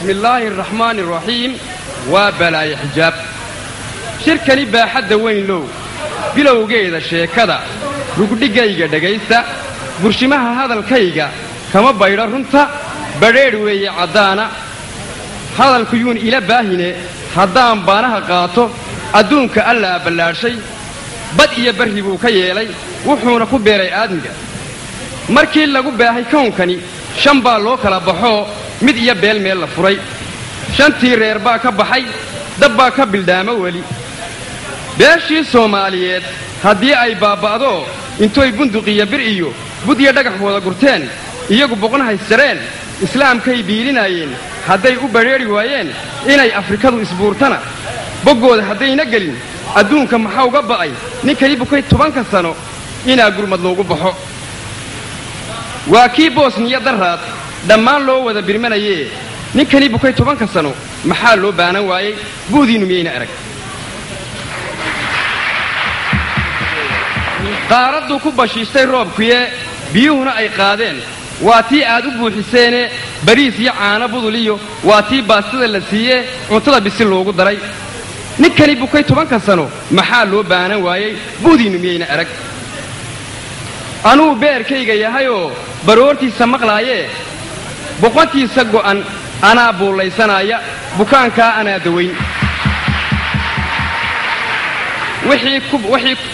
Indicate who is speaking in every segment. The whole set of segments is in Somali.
Speaker 1: بسم الله الرحمن الرحيم وبلاي حجاب شركني باحد وين لو بلو جيدا sheekada rugdhigayga dhagaysta burshimaha hadalkayga kama bayro runta bareer weeye cadaana hadalku yuun ila baahine haddaan baanaha qaato adduunka alla ballaarshay bad iyo barri buu ka yeelay wuxuuna ku beeray aadmiga markii lagu baahay koonkani shan baa loo kala baxo mid iyo beel meel la furay shantii reer baa ka baxay dab baa ka bildaama weli beeshii Soomaaliyeed haddii ay baaba'do intoy bunduqiya bir iyo budiya dhagax wada gurteen iyagu boqon haysareen islaamkay biilinayeen hadday u bareeri waayeen inay afrikadu isbuurtana bogooda haddayna gelin adduunka maxaa uga ba'ay ninkani bukay 10 sano inaa gurmad loogu baxo waa kii Bosniya daraad dhammaan loo wada birmanayee ninkani bukay 10 sano maxaa loo baanan waayay buudiinu miyayna arag qaaraddu ku bashiistay roobkuye biyuhuna ay qaadeen waa tii aad u buuxiseene bariis iyo caano buduliyo waa tii baastada la siiyey cuntada bisil loogu daray ninkani bukay 10 sano maxaa loo baanan waayay buudiinu miyayna arag anuu beerkayga yahayoo baroortiisa maqlaayee boqontiisa go'an anaa buulaysanaya bukaankaa anaa dawayn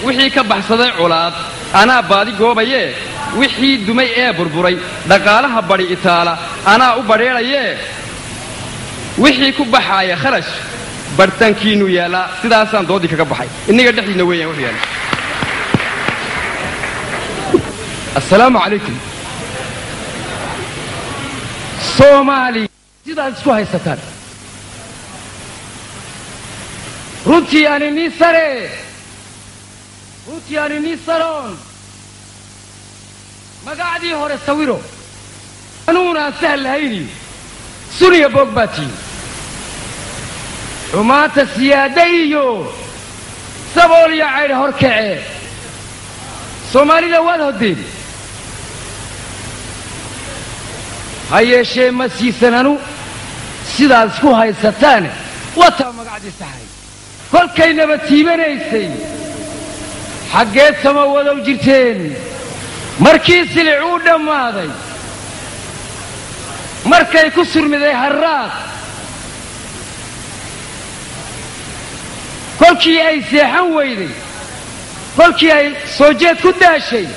Speaker 1: wixii ka baxsaday culaad anaa baadi goobayee wixii dumay ee burburay dhaqaalaha bari itaala anaa u badheerayee wixii ku baxaaya kharash bartankiinu yeelaa sidaasaan doodii kaga baxay innaga dhexdiina weeyaan wax yaala assalaamu calaykum Soomaali sidaad isku haysataan runtii aan ni sare runtii aan ni saroon magacdii hore sawiro anuuna sahlahayni suniya bogbati xumaanta siyaadaiyo sabool iyo cayd horkace Soomaalida wad hodeen hayeeshee ma siisananu sidaad isku haysataan wata magacdii sahay kolkay nabadtiibanaysay xaggeed sama wadaw jirteen markii silicuu dhammaaday markay ku surmiday harraad kolkii ay seexan weyday kolkii ay soo jeed ku daashay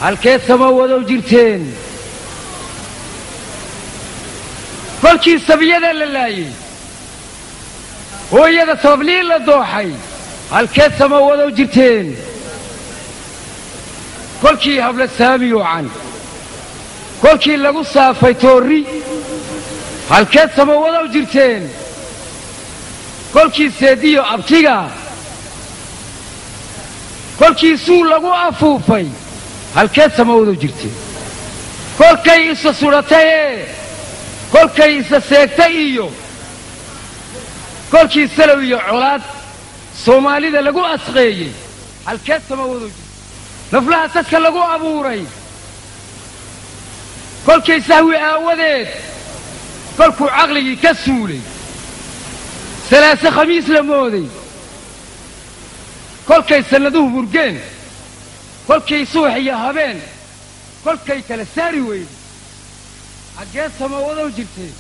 Speaker 1: halkeed sama wadaw jirteen kolkii sabiyada la laayay hooyada sababliin la dooxay halkeed sama wadaw jirteen kolkii habla saamiyuucan kolkii lagu saafay toorri halkeed sama wadaw jirteen kolkii seediyo abtiga kolkii suu lagu afuufay halkeed sama wadaw jirteen kolkay isa sudhatayee kolkay isa seegtay iyo kolkii salow iyo colaad Soomaalida lagu asqeeyay halkeed sama wadaw jirteen naflaha dadka lagu abuuray kolkay sahwi aawadeed kolkuu caqligii ka suulay salaasa khamiis la mooday kolkay sannaduhu murgeen kolkay subax iyo habeen kolkay kala saari weyday xaggeed sama wadaw jirteen